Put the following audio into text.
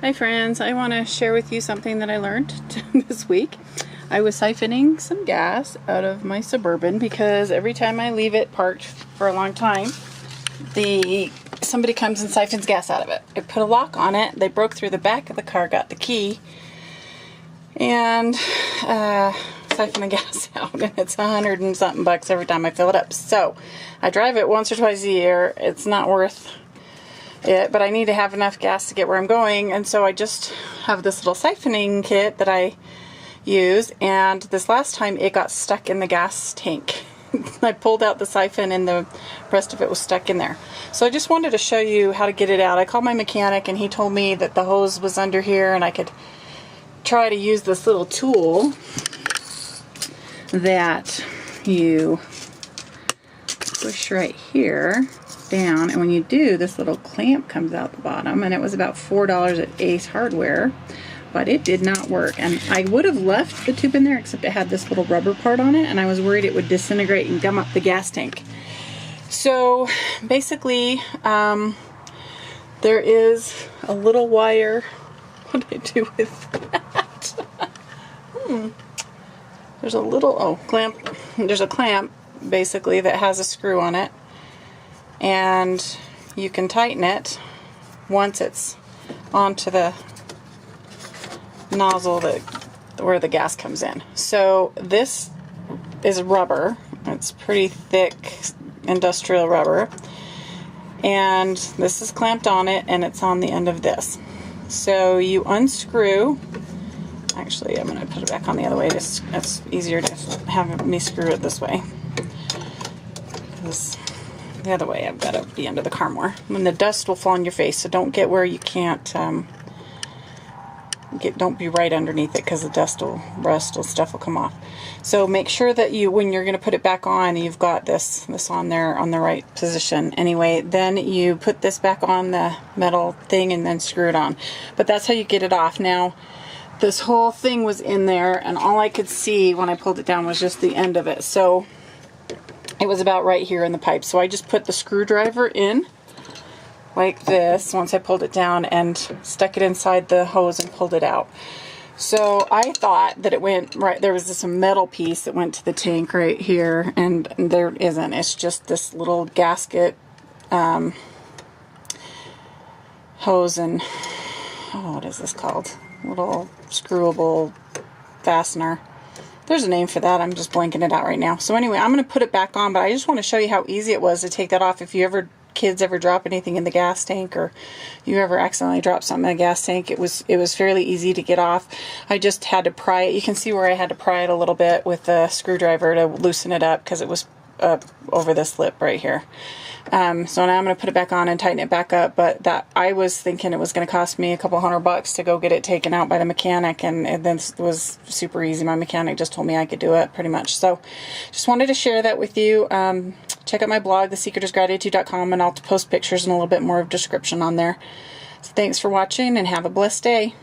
Hi friends, I want to share with you something that I learned this week. I was siphoning some gas out of my Suburban because every time I leave it parked for a long time, somebody comes and siphons gas out of it. I put a lock on it, they broke through the back of the car, got the key, and siphon the gas out, and it's $100 and something every time I fill it up. So I drive it once or twice a year. It's not worth it, but I need to have enough gas to get where I'm going, and so I just have this little siphoning kit that I use, and this last time it got stuck in the gas tank. I pulled out the siphon and the rest of it was stuck in there. So I just wanted to show you how to get it out. I called my mechanic and he told me that the hose was under here and I could try to use this little tool that you push right here down, and when you do, this little clamp comes out the bottom, and it was about $4 at Ace Hardware, but it did not work. And I would have left the tube in there, except it had this little rubber part on it, and I was worried it would disintegrate and gum up the gas tank. So basically, there is a little wire. What did I do with that? There's a little clamp. There's a clamp basically that has a screw on it, and you can tighten it once it's onto the nozzle where the gas comes in. So this is rubber. It's pretty thick industrial rubber, and this is clamped on it, and it's on the end of this. So you unscrew. Actually, I'm going to put it back on the other way. It's easier to have me screw it this way, because the other way I've got to be under the car more. When the dust will fall on your face, so don't get where you can't don't be right underneath it, because the stuff will come off. So make sure that when you're going to put it back on, you've got this on there on the right position. Anyway, then you put this back on the metal thing and then screw it on. But that's how you get it off. Now, this whole thing was in there, and all I could see when I pulled it down was just the end of it. So it was about right here in the pipe. So I just put the screwdriver in like this once I pulled it down and stuck it inside the hose and pulled it out. So I thought that it went right. There was this metal piece that went to the tank right here, and there isn't. It's just this little gasket hose and what is this called? Little screwable fastener. There's a name for that. I'm just blanking it out right now. So anyway, I'm going to put it back on, but I just want to show you how easy it was to take that off. If kids ever drop anything in the gas tank, or you ever accidentally drop something in the gas tank, it was fairly easy to get off. I just had to pry it. You can see where I had to pry it a little bit with the screwdriver to loosen it up, because it was over this lip right here. So now I'm going to put it back on and tighten it back up, but I was thinking it was going to cost me a couple $100 to go get it taken out by the mechanic, and then it was super easy. My mechanic just told me I could do it pretty much. So just wanted to share that with you. Check out my blog, thesecretisgratitude.com, and I'll post pictures and a little bit more of description on there. So thanks for watching, and have a blessed day.